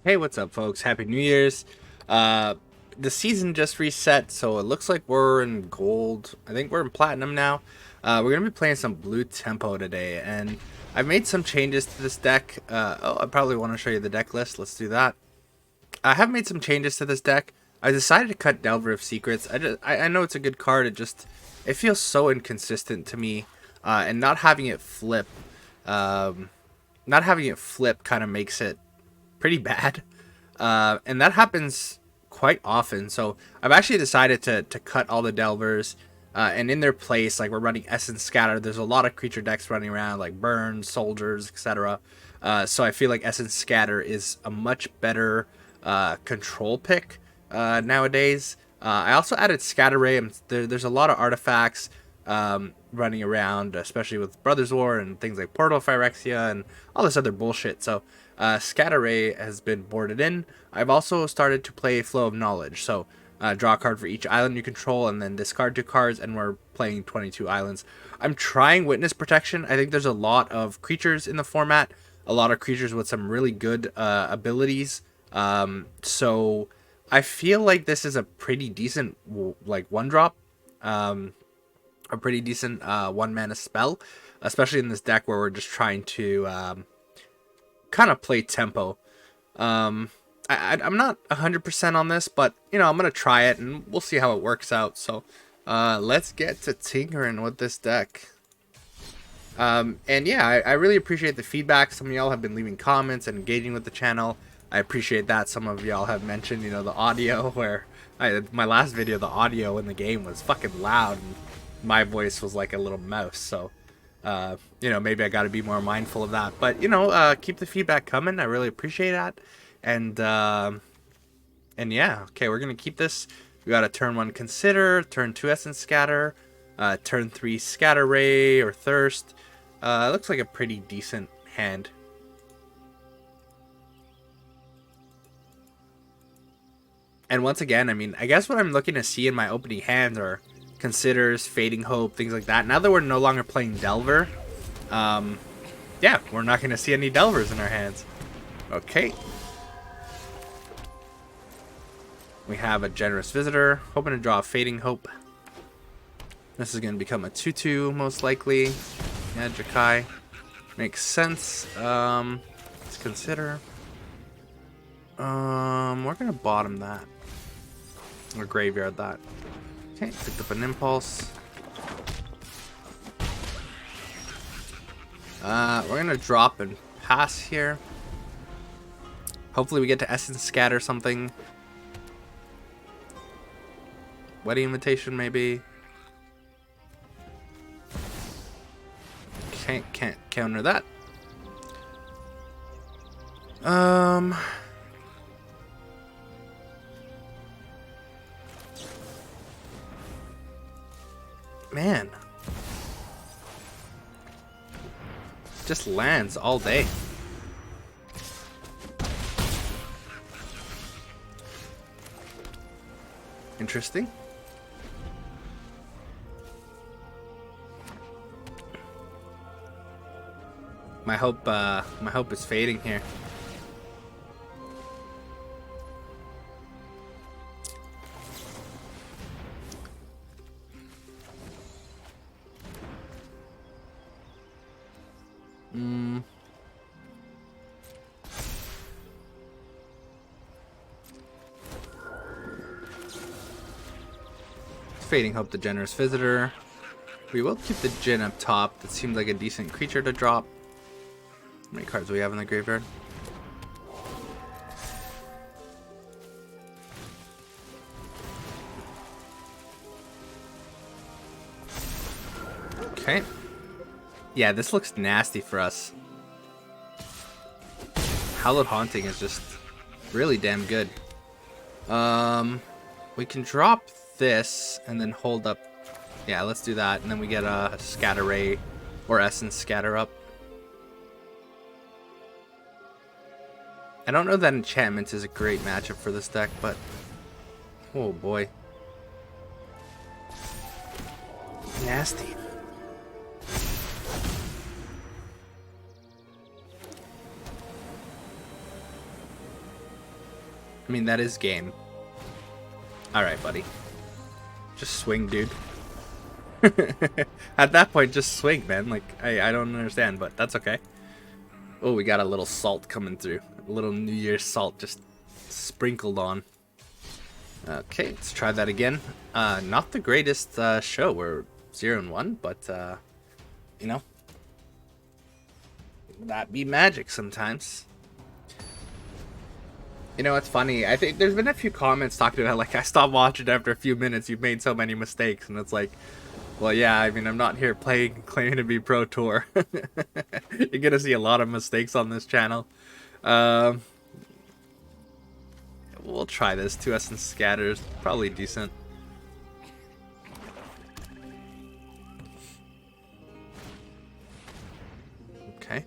Hey, what's up, folks? Happy New Year's. The season just reset, so it looks like we're in gold. I think we're in platinum now. We're going to be playing some blue tempo today, and I've made some changes to this deck. I probably want to show you the deck list. Let's do that. I have made some changes to this deck. I decided to cut Delver of Secrets. I know it's a good card. It feels so inconsistent to me, and not having it flip kind of makes it pretty bad. And that happens quite often. So I've actually decided to cut all the Delvers, and in their place, like, we're running Essence Scatter. There's a lot of creature decks running around, like Burn, Soldiers, etc. So I feel like Essence Scatter is a much better control pick nowadays. I also added Scatter Ray. There's a lot of artifacts running around, especially with Brothers War and things like Portal Phyrexia and all this other bullshit. So Scatter Ray has been boarded in. I've also started to play Flow of Knowledge. So draw a card for each island you control and then discard 2 cards, and we're playing 22 islands. I'm trying Witness Protection. I think there's a lot of creatures in the format, a lot of creatures with some really good abilities. So I feel like this is a pretty decent like 1-drop. A pretty decent 1-mana spell, especially in this deck where we're just trying to kind of play tempo. I'm not 100% on this, but you know, I'm gonna try it and we'll see how it works out. So let's get to tinkering with this deck. And yeah, I really appreciate the feedback. Some of y'all have been leaving comments and engaging with the channel. I appreciate that. Some of y'all have mentioned, you know, the audio where my last video, the audio in the game was fucking loud and my voice was like a little mouse. So you know, maybe I got to be more mindful of that. But you know, keep the feedback coming. I really appreciate that. And yeah, okay, we're gonna keep this. We got a turn 1 Consider, turn 2 Essence Scatter, turn 3 Scatter Ray or Thirst. It looks like a pretty decent hand. And once again, I mean, I guess what I'm looking to see in my opening hands are Considers, Fading Hope, things like that. Now that we're no longer playing Delver, yeah, we're not going to see any Delvers in our hands. Okay. We have a Generous Visitor, hoping to draw a Fading Hope. This is going to become a 2/2, most likely. Yeah, Jakai. Makes sense. Let's consider. We're going to bottom that. Or graveyard that. Okay, picked up an Impulse. We're gonna drop and pass here. Hopefully we get to Essence Scatter something. Wedding Invitation, maybe. Can't counter that. Man. Just lands all day. Interesting. My hope is fading here. Fading Hope, the Generous Visitor. We will keep the Djinn up top. That seems like a decent creature to drop. How many cards do we have in the graveyard? Okay. Yeah, this looks nasty for us. Hallowed Haunting is just really damn good. We can drop this and then hold up. Yeah, let's do that, and then we get a Scatter Ray or Essence Scatter up. I don't know that Enchantments is a great matchup for this deck, but oh boy, nasty. I mean, that is game. Alright, buddy. Just swing, dude. At that point, just swing, man. Like, I don't understand, but that's okay. Oh, we got a little salt coming through. A little New Year's salt just sprinkled on. Okay, let's try that again. Not the greatest show. We're 0-1, but, you know, that be magic sometimes. You know, it's funny. I think there's been a few comments talking about, like, I stopped watching after a few minutes. You've made so many mistakes. And it's like, well, yeah, I mean, I'm not here playing, claiming to be Pro Tour. You're going to see a lot of mistakes on this channel. We'll try this. 2S and scatters. Probably decent. Okay.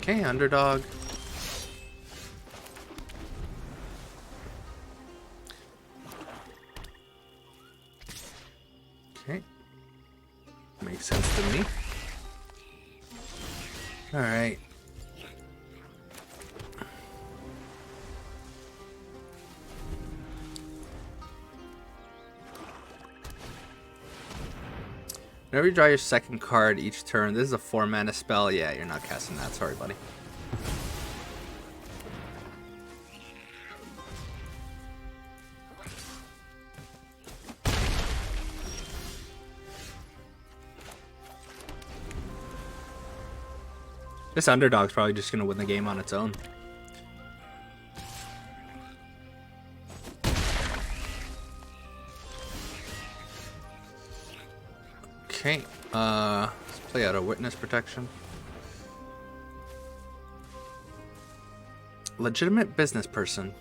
Okay, underdog. Okay. Makes sense to me. Alright. Whenever you draw your second card each turn, this is a 4-mana spell. Yeah, you're not casting that. Sorry, buddy. This underdog's probably just going to win the game on its own. Okay, let's play out a witness protection. Legitimate business person.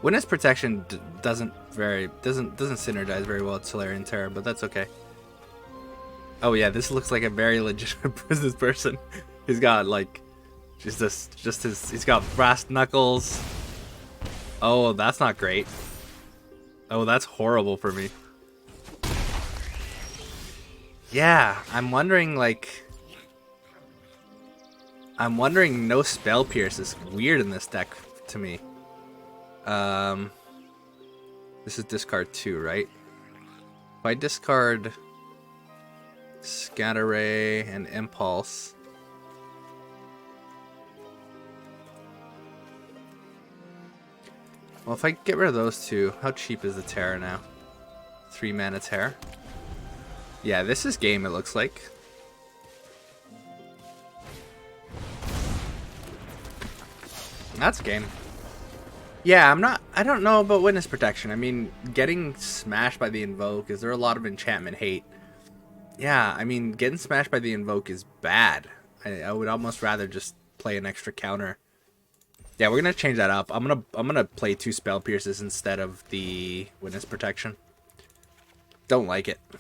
Witness protection doesn't synergize very well with Solarian Terror, but that's okay. Oh yeah, this looks like a very legitimate business person. He's got like he's got brass knuckles. Oh, that's not great. Oh, that's horrible for me. Yeah, I'm wondering no Spell Pierce is weird in this deck to me. This is discard 2, right? If I discard Scatter Ray and Impulse, well, if I get rid of those two, how cheap is the Terror now? 3 mana Terror. Yeah, this is game, it looks like. That's game. Yeah, I don't know about Witness Protection. I mean, getting smashed by the Invoke, is there a lot of enchantment hate? Yeah, I mean, getting smashed by the Invoke is bad. I would almost rather just play an extra counter. Yeah, we're gonna change that up. I'm gonna play 2 Spell Pierces instead of the Witness Protection. Don't like it. I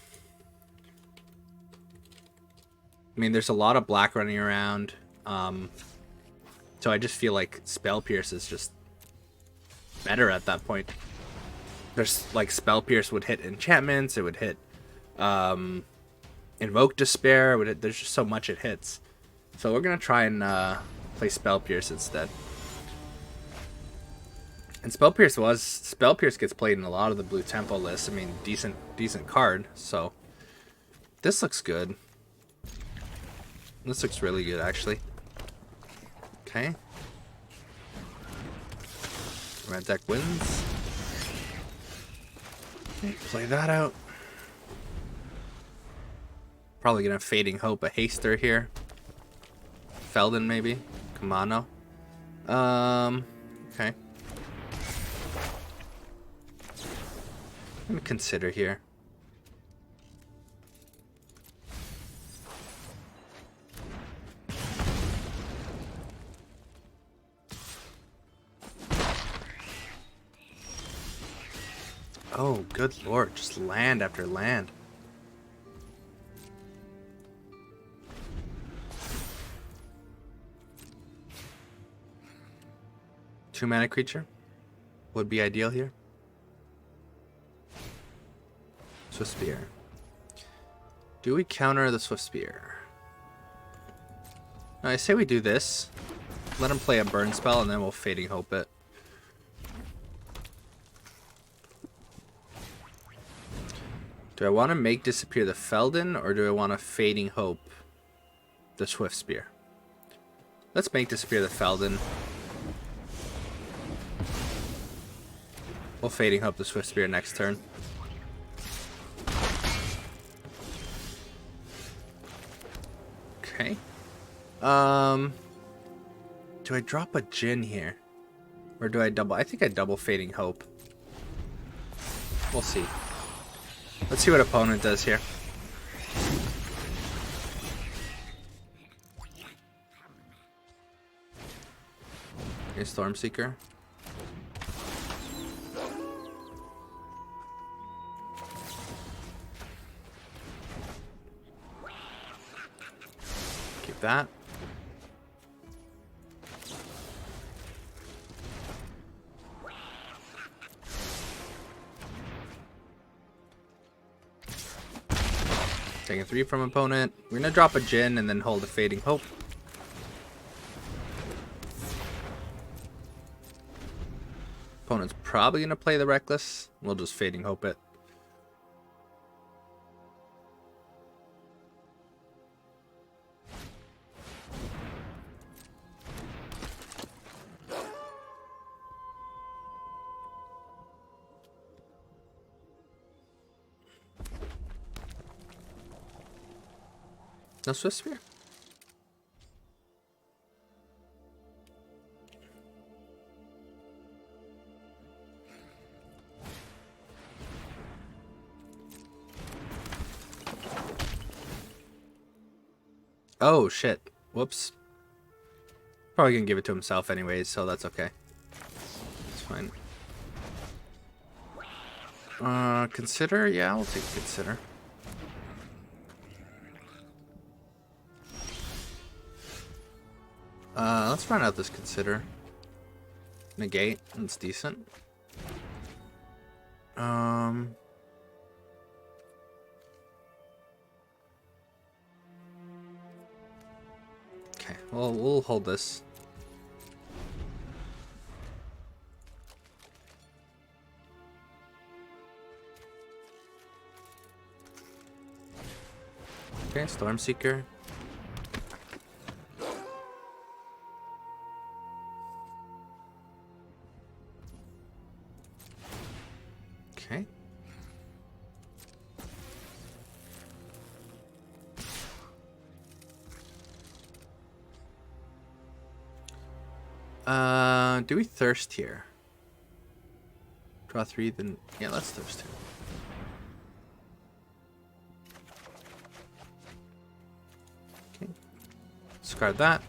mean, there's a lot of black running around, so I just feel like Spell Pierce is just better at that point. There's like Spell Pierce would hit enchantments, it would hit Invoke Despair, there's just so much it hits. So we're gonna try and play Spell Pierce instead. And Spell Pierce gets played in a lot of the blue tempo lists. I mean, decent card. So this looks good. This looks really good, actually. Okay. Red deck wins. Okay, play that out. Probably gonna Fading Hope a Haster here. Felden maybe. Kamano. Okay. I'm gonna consider here. Oh, good lord, just land after land. 2-mana creature would be ideal here. Swift Spear. Do we counter the Swift Spear? No, I say we do this. Let him play a burn spell and then we'll Fading Hope it. Do I want to make disappear the Feldon or do I want to Fading Hope the Swift Spear? Let's make disappear the Feldon. We'll Fading Hope the Swift Spear next turn. Okay. Do I drop a Djinn here? Or do I double? I think I double Fading Hope. We'll see. Let's see what opponent does here. Okay, Stormseeker. Keep that. Taking 3 from opponent. We're gonna drop a Djinn and then hold a Fading Hope. Opponent's probably gonna play the Reckless. We'll just Fading Hope it. No Swift Spear? Oh shit. Whoops. Probably gonna give it to himself anyways, so that's okay. It's fine. Consider? Yeah, I'll take Consider. Let's run out this Consider. Negate, that's decent. Okay, well, we'll hold this. Okay, Stormseeker. Okay. Do we thirst here? Draw 3, then yeah, let's thirst here. Okay. Discard that.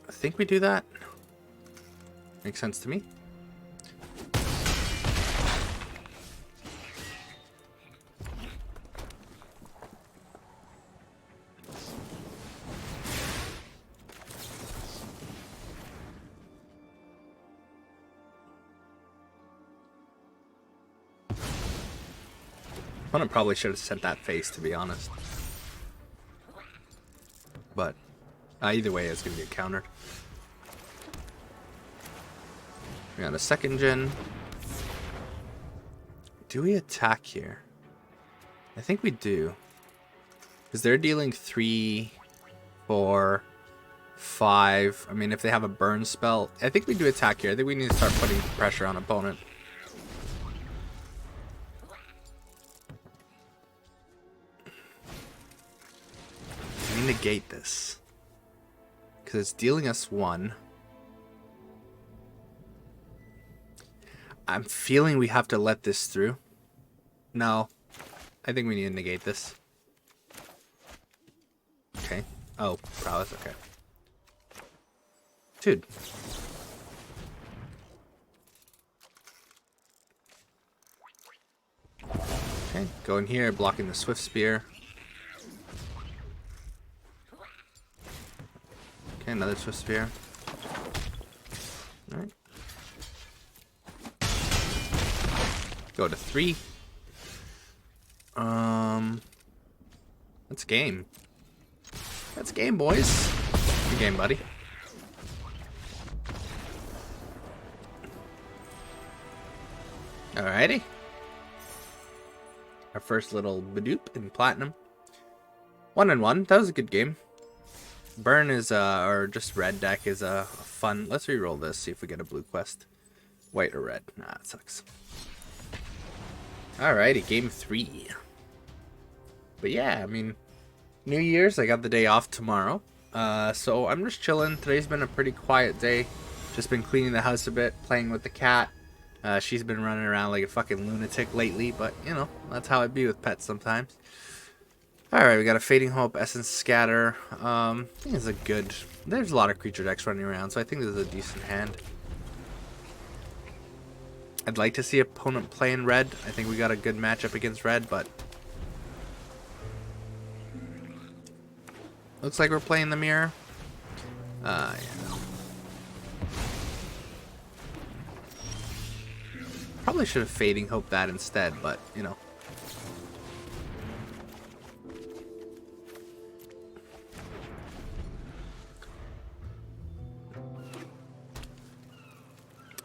I think we do that. Makes sense to me. Opponent probably should have sent that face, to be honest. But either way, it's going to get countered. We got a second Djinn. Do we attack here? I think we do. Because they're dealing 3, 4, 5. I mean, if they have a burn spell, I think we do attack here. I think we need to start putting pressure on opponent. We negate this. Because it's dealing us 1. I'm feeling we have to let this through. No. I think we need to negate this. Okay. Oh, prowess, okay. Dude. Okay, go in here, blocking the Swift Spear. Okay, another Swift Spear. Alright. Go to 3. That's game. That's game, boys. Good game, buddy. Alrighty. Our first little Badoop in Platinum. 1-1. That was a good game. Burn is, or just red deck is a fun. Let's re-roll this, see if we get a blue quest. White or red. Nah, it sucks. Alrighty, game 3. But yeah, I mean, New Year's, I got the day off tomorrow. So I'm just chilling. Today's been a pretty quiet day. Just been cleaning the house a bit, playing with the cat. She's been running around like a fucking lunatic lately, but, you know, that's how it be with pets sometimes. Alright, we got a Fading Hope, Essence Scatter. I think it's a good... There's a lot of creature decks running around, so I think this is a decent hand. I'd like to see opponent playing red. I think we got a good matchup against red, but... Looks like we're playing the mirror. Yeah. Probably should have Fading Hope that instead, but, you know.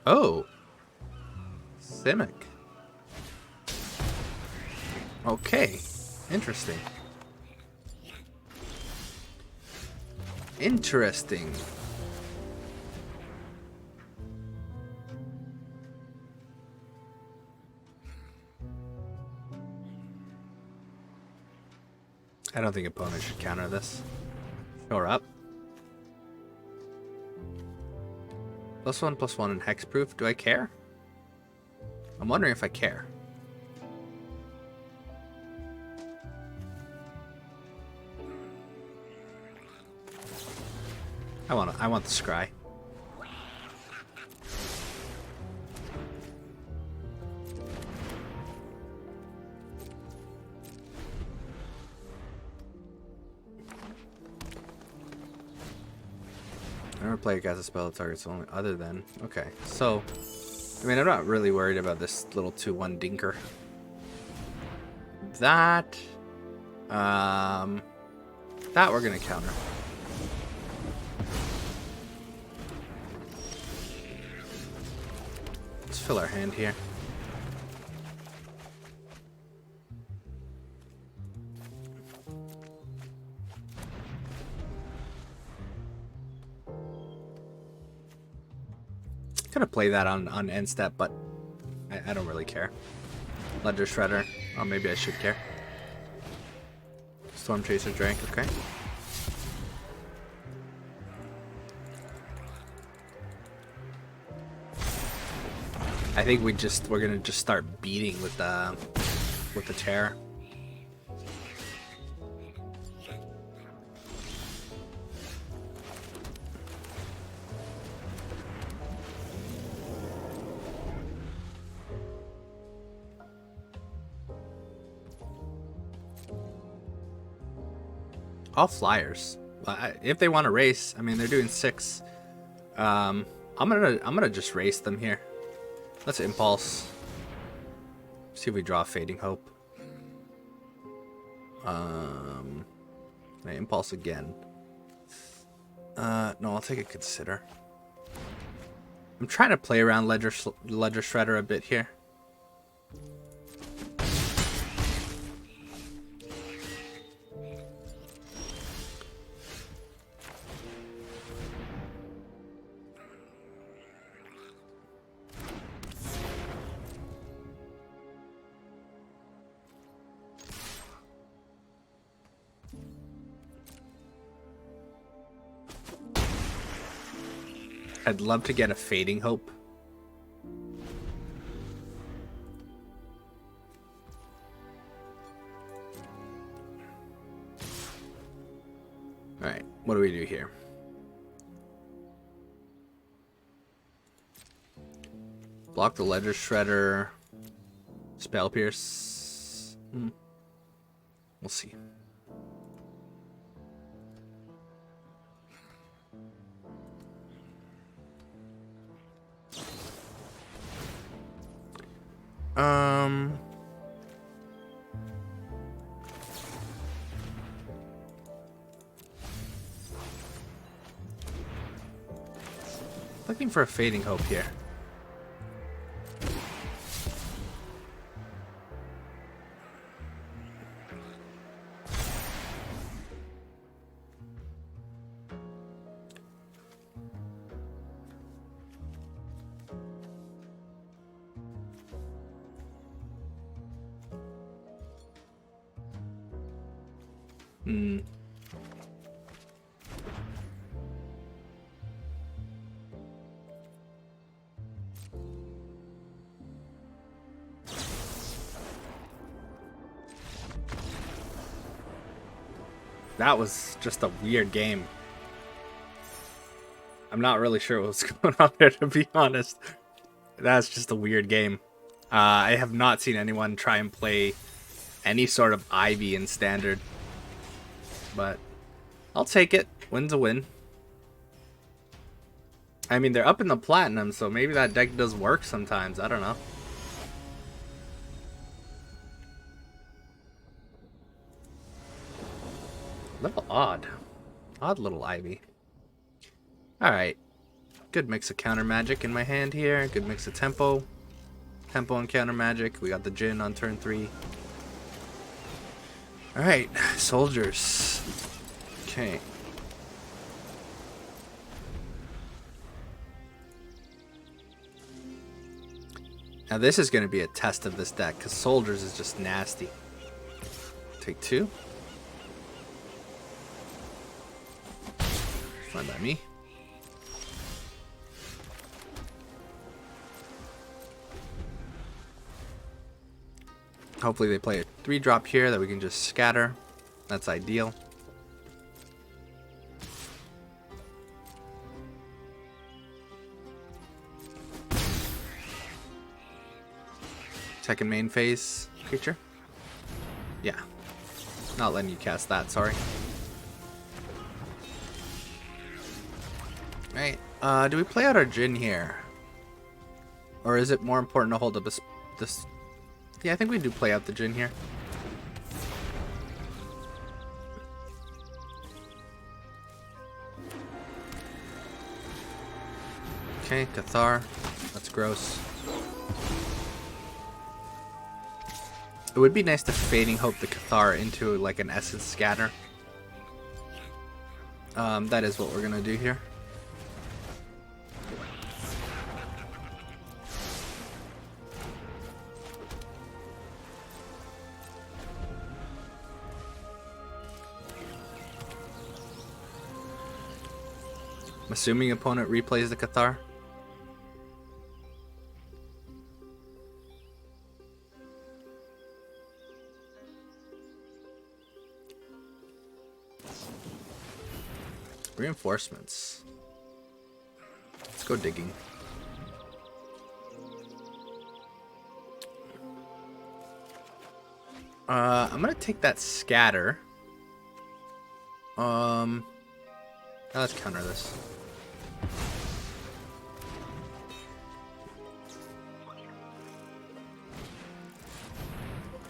Oh. Simic. Okay. Interesting. Interesting. I don't think opponents should counter this. Or up. +1/+1 and hexproof. Do I care? I'm wondering if I care. I want the scry. Never play against a spell that targets only other than. Okay, so I mean, I'm not really worried about this little 2/1 dinker. That we're gonna counter. Let's fill our hand here. Gonna play that on end step, but I don't really care. Ledger Shredder. Oh, maybe I should care. Storm Chaser Drake. Okay. I think we're gonna just start beating with the Terror. All flyers. If they want to race, I mean they're doing 6. I'm gonna just race them here. Let's impulse. See if we draw Fading Hope. I impulse again. No, I'll take a consider. I'm trying to play around Ledger Shredder a bit here. I'd love to get a Fading Hope. Alright, what do we do here? Block the Ledger Shredder. Spell Pierce. We'll see. Looking for a Fading Hope here. That was just a weird game. I'm not really sure what's going on there, to be honest. That's just a weird game. I have not seen anyone try and play any sort of Ivy in Standard. But I'll take it. Win's a win. I mean, they're up in the Platinum, so maybe that deck does work sometimes. I don't know. Little odd. Odd little Ivy. Alright. Good mix of counter magic in my hand here. Good mix of tempo. Tempo and counter magic. We got the Jhin on turn 3. Alright. Soldiers. Okay. Now this is going to be a test of this deck, because Soldiers is just nasty. Take 2. Fine by me. Hopefully they play a 3-drop here that we can just scatter. That's ideal. Second main phase creature. Yeah. Not letting you cast that, sorry. Right. Do we play out our Jhin here? Or is it more important to hold up this? Yeah, I think we do play out the Jhin here. Okay, Cathar. That's gross. It would be nice to Fading Hope the Cathar into like an Essence Scatter. That is what we're gonna do here. I'm assuming opponent replays the Cathar. Reinforcements. Let's go digging. I'm gonna take that scatter. Now let's counter this.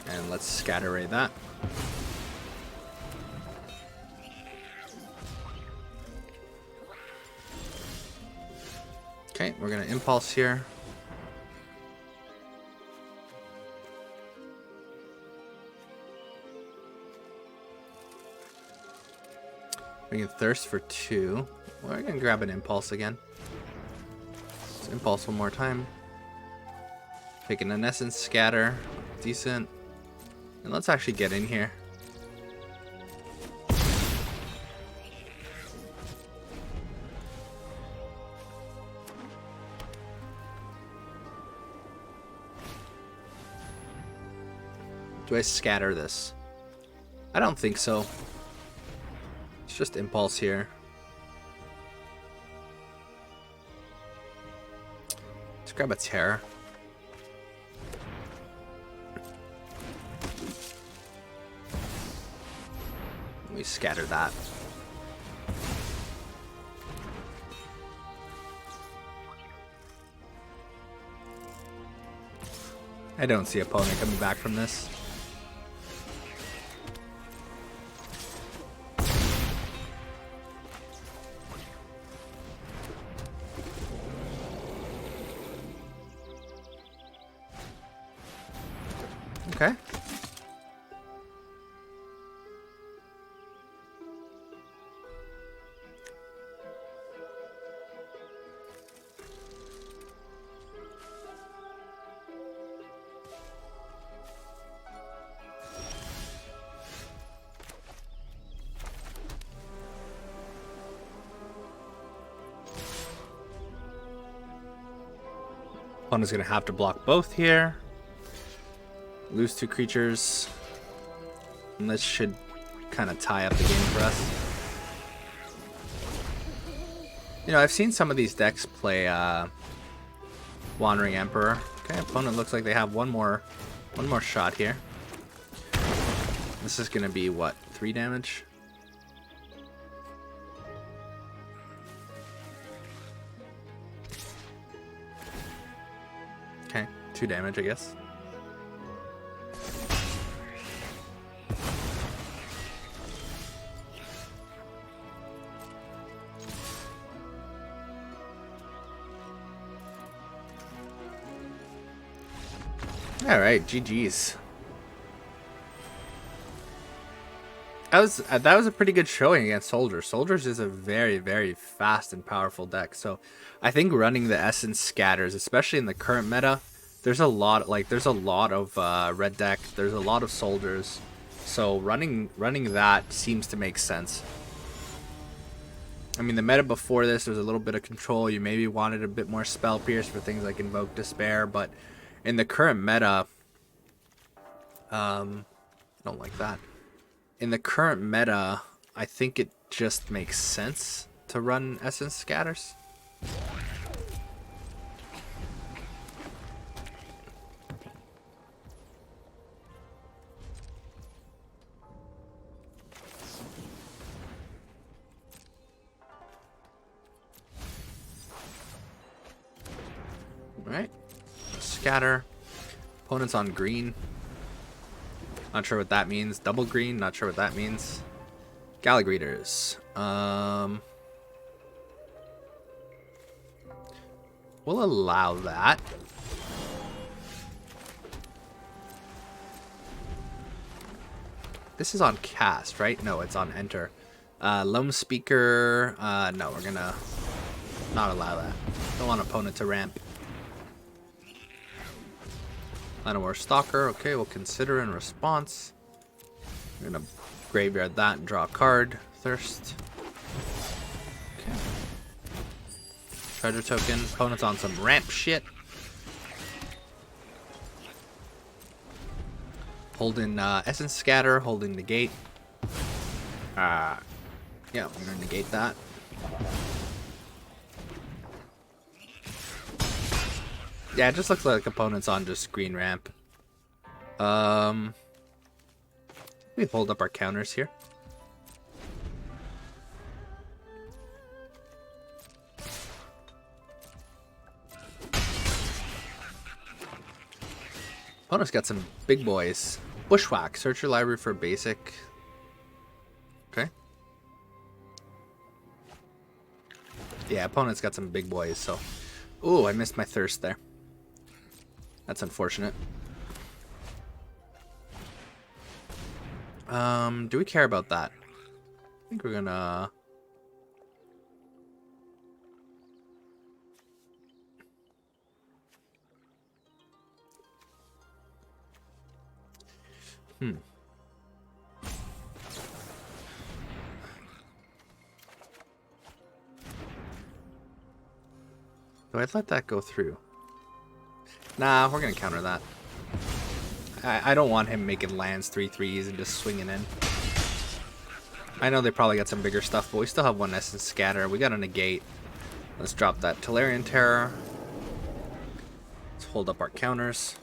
And let's scatter ray that. Okay, we're gonna impulse here. We can thirst for 2. We're gonna grab an impulse again. Let's impulse one more time. Taking an essence scatter. Decent. And let's actually get in here. Do I scatter this? I don't think so. It's just impulse here. Let's grab a terror. We scatter that. I don't see opponent coming back from this. Okay. Opponent's gonna have to block both here. Lose 2 creatures. And this should kind of tie up the game for us. You know, I've seen some of these decks play Wandering Emperor. Okay, opponent looks like they have one more shot here. This is gonna be what, 3 damage? Okay, 2 damage, I guess. All right, GG's. That was a pretty good showing against Soldiers. Soldiers is a very, very fast and powerful deck. So I think running the Essence Scatters, especially in the current meta, there's a lot of red deck. There's a lot of Soldiers. So running that seems to make sense. I mean, the meta before this, there's a little bit of control. You maybe wanted a bit more Spell Pierce for things like Invoke Despair, but in the current meta, I don't like that. In the current meta, I think it just makes sense to run Essence Scatters. All right, scatter. Opponent's on green. Not sure what that means. Double green, not sure what that means. Galligreeters. We'll allow that. This is on cast, right? No, it's on enter. Lone Speaker. No, we're gonna not allow that. Don't want opponent to ramp. Llanowar Stalker, okay, we'll consider in response. We're gonna graveyard that and draw a card. Thirst. Okay. Treasure token. Opponent's on some ramp shit. Holding Essence Scatter, holding Negate. Yeah, we're gonna negate that. Yeah, it just looks like opponent's on just green ramp. We hold up our counters here. Opponent's got some big boys. Bushwhack. Search your library for basic. Okay. Yeah, opponent's got some big boys, so. Ooh, I missed my thirst there. That's unfortunate. Do we care about that? I think we're gonna... Do I let that go through? Nah, we're gonna counter that. I don't want him making lands 3/3s and just swinging in. I know they probably got some bigger stuff, but we still have one Essence Scatter. We got a negate. Let's drop that Tolarian Terror. Let's hold up our counters.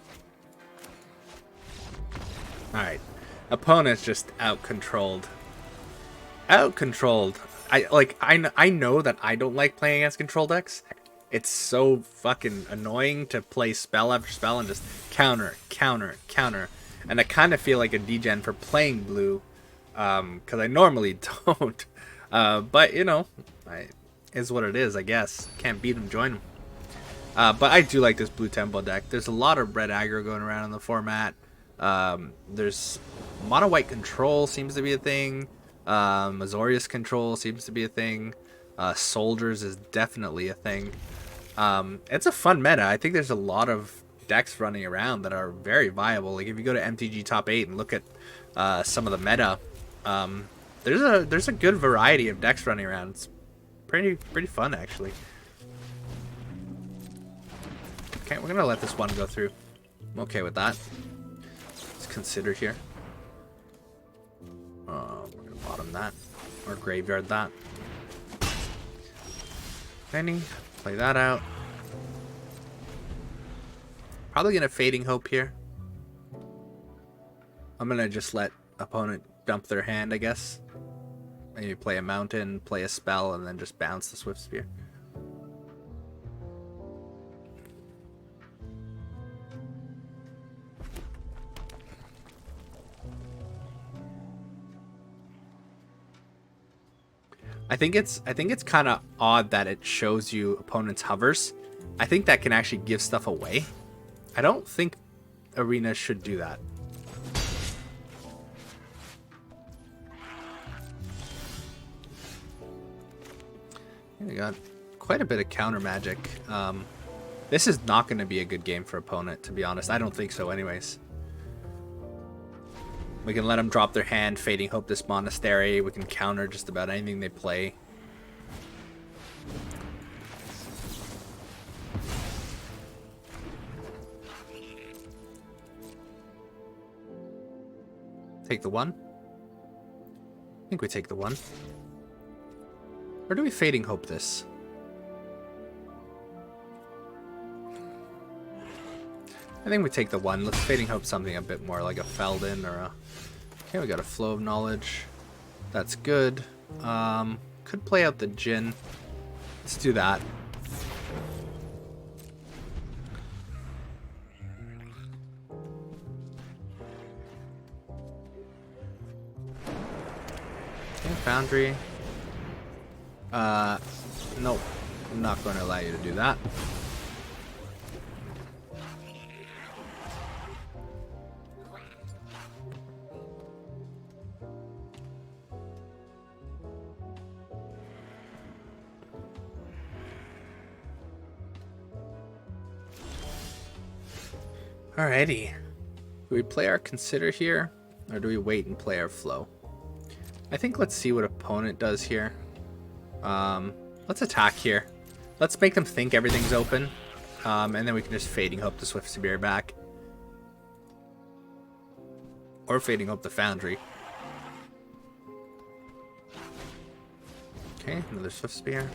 Alright. Opponent's just out-controlled. Out-controlled. I know that I don't like playing against control decks. It's so fucking annoying to play spell after spell and just counter, counter, counter. And I kind of feel like a degen for playing blue, because I normally don't. But, you know, is what it is, I guess. Can't beat them, join them. But I do like this blue tempo deck. There's a lot of red aggro going around in the format. There's mono white control seems to be a thing. Azorius control seems to be a thing. Soldiers is definitely a thing. It's a fun meta. I think there's a lot of decks running around that are very viable. Like if you go to MTG Top 8 and look at some of the meta, there's a good variety of decks running around. It's pretty fun actually. Okay, we're gonna let this one go through. I'm okay with that. Let's consider here. We're gonna bottom that or graveyard that. Penny, play that out. Probably gonna Fading Hope here. I'm gonna just let opponent dump their hand, I guess. Maybe play a mountain, play a spell, and then just bounce the Swift Spear. I think it's kind of odd that it shows you opponent's hovers. I think that can actually give stuff away. I don't think Arena should do that. We got quite a bit of counter magic. This is not going to be a good game for opponent, to be honest. I don't think so anyways. We can let them drop their hand, Fading Hope this Monastery. We can counter just about anything they play. Take the one? I think we take the one. Or do we Fading Hope this? I think we take the one. Let's Fading Hope something a bit more like a Feldon or a... Okay, we got a Flow of Knowledge. That's good. Could play out the Djinn. Let's do that. Okay, Foundry. Nope. I'm not going to allow you to do that. Alrighty. Do we play our Consider here, or do we wait and play our Flow? I think let's see what opponent does here. Let's attack here. Let's make them think everything's open, and then we can just Fading Hope the Swift Spear back. Or Fading Hope the Foundry. Okay, another Swift Spear.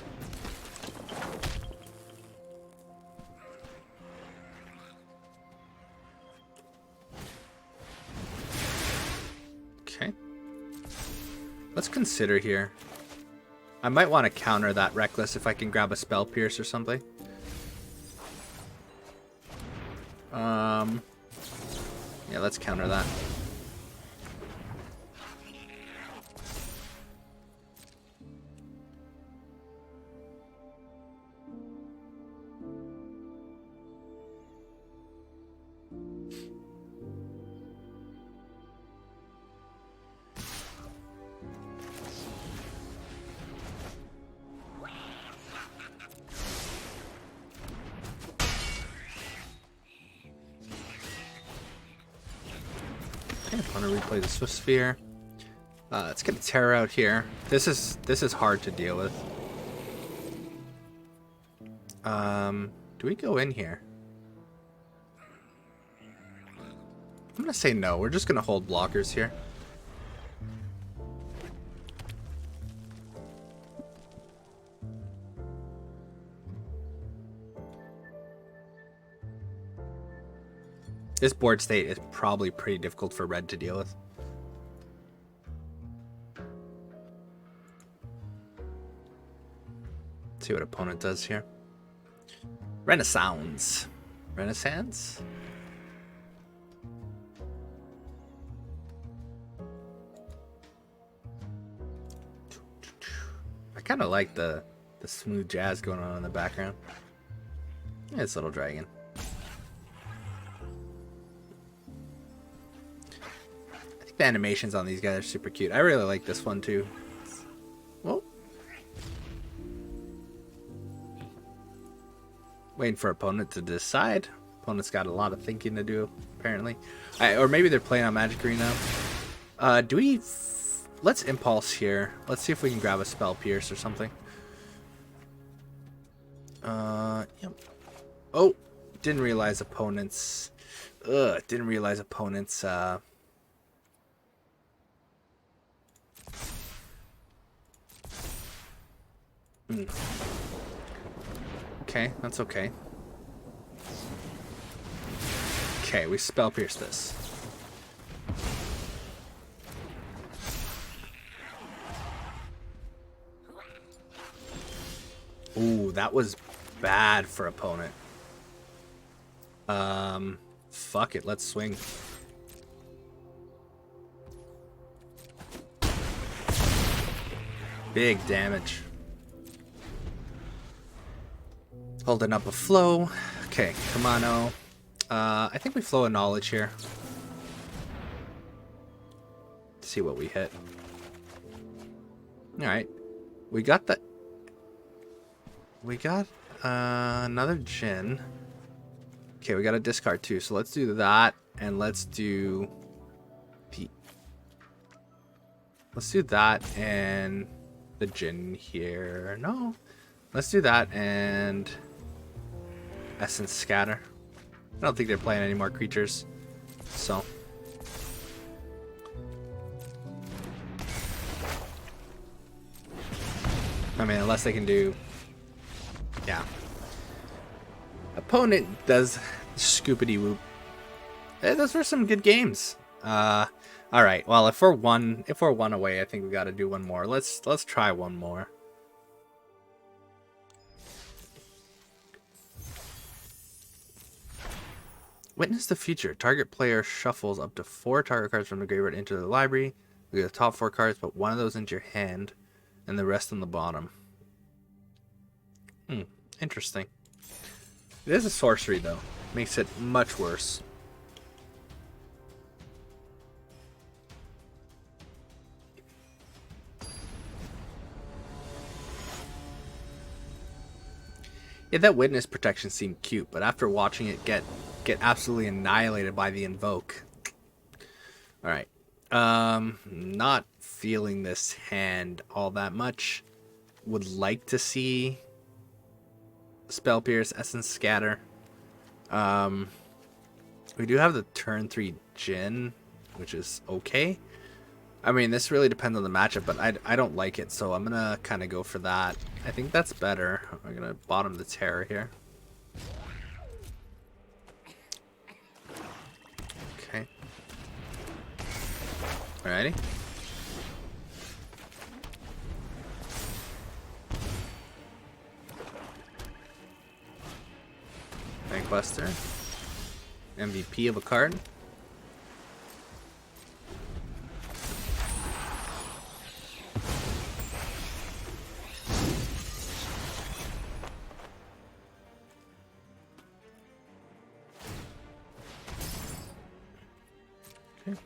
Okay. Let's Consider here. I might want to counter that Reckless if I can grab a Spell Pierce or something. Yeah, let's counter that. I want to replay the Swift Sphere. Let's get a Terror out here. This is hard to deal with. Do we go in here? I'm gonna say no. We're just gonna hold blockers here. This board state is probably pretty difficult for red to deal with. See what opponent does here. Renaissance. Renaissance? I kind of like the smooth jazz going on in the background. Yeah, it's Little Dragon. I think the animations on these guys are super cute. I really like this one too. Well, waiting for opponent to decide. Opponent's got a lot of thinking to do, apparently. Or maybe they're playing on Magic Arena. Do we... Let's impulse here. Let's see if we can grab a Spell Pierce or something. Yep. Oh, didn't realize opponents... didn't realize opponents... Okay, that's okay. Okay, we Spell Pierce this. Ooh, that was bad for opponent. Fuck it, let's swing. Big damage. Holding up a flow. Okay, Kamano. I think we flow a knowledge here. Let's see what we hit. Alright. We got the... We got another Djinn. Okay, we got a discard too, so let's do that, and let's do the... Let's do that and the Djinn here. No. Let's do that and Essence Scatter. I don't think they're playing any more creatures, so... I mean, unless they can do... Yeah. Opponent does scoopity whoop. Those were some good games. Alright, well, if we're one away, I think we gotta do one more. Let's try one more. Witness the future. Target player shuffles up to 4 target cards from the graveyard into the library. We get the top 4 cards, put one of those into your hand, and the rest on the bottom. Interesting. It is a sorcery, though. Makes it much worse. Yeah, that witness protection seemed cute, but after watching it get absolutely annihilated by the invoke. Alright. Not feeling this hand all that much. Would like to see Spell Pierce, Essence Scatter. We do have the turn 3 Djinn, which is okay. I mean, this really depends on the matchup, but I don't like it, so I'm gonna kind of go for that. I think that's better. I'm gonna bottom the Terror here. Okay. Alrighty. Bankbuster. MVP of a card. Okay.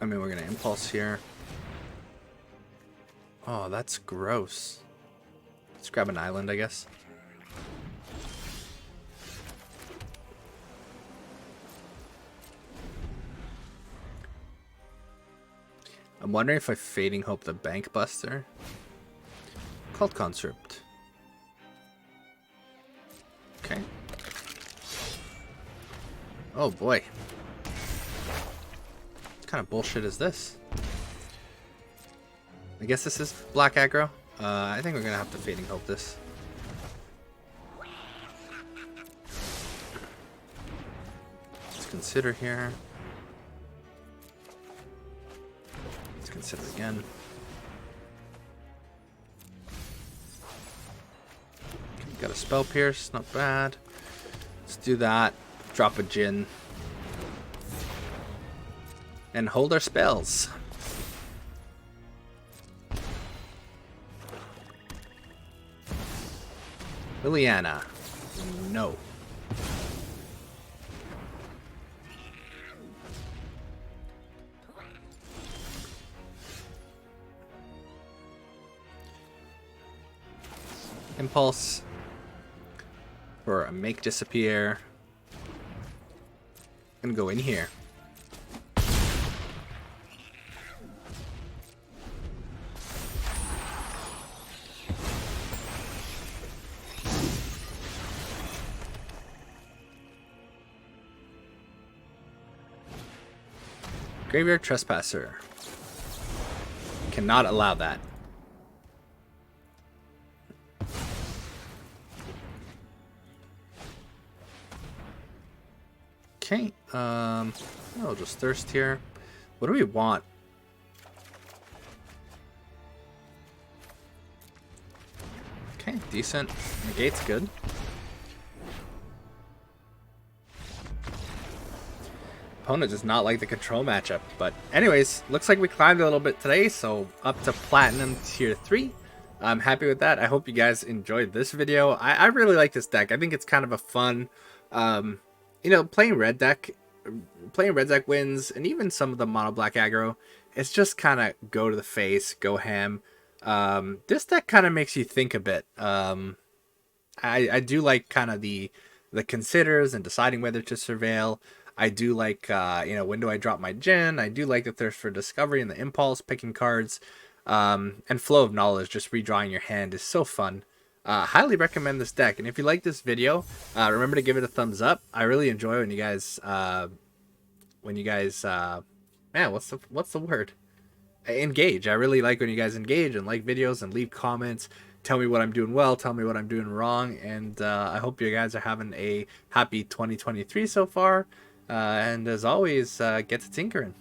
I mean, we're gonna impulse here. Oh, that's gross. Let's grab an island, I guess. I'm wondering if I Fading Hope the Bank Buster. Cult Conscript. Okay. Oh boy. What kind of bullshit is this? I guess this is black aggro. I think we're gonna have to Fading Hope this. Let's consider here. Consider again. Got a Spell Pierce, not bad. Let's do that. Drop a Djinn. And hold our spells. Liliana. No. Impulse. For a Make Disappear. And go in here. Graveyard Trespasser. Cannot allow that. Okay, I'll just Thirst here. What do we want? Okay, decent. Negate's good. Opponent does not like the control matchup, but anyways, looks like we climbed a little bit today, so up to Platinum Tier 3. I'm happy with that. I hope you guys enjoyed this video. I really like this deck. I think it's kind of a fun, you know, playing red deck wins, and even some of the mono black aggro, it's just kind of go to the face, go ham. This deck kind of makes you think a bit. I do like kind of the considers and deciding whether to surveil. I do like, you know, when do I drop my Djinn? I do like the Thirst for Discovery and the Impulse, picking cards. And Flow of Knowledge, just redrawing your hand is so fun. Highly recommend this deck. And if you like this video, remember to give it a thumbs up. I really enjoy when you guys, man, what's the word? Engage. I really like when you guys engage and like videos and leave comments. Tell me what I'm doing well, tell me what I'm doing wrong, and I hope you guys are having a happy 2023 so far. And as always, get to tinkering.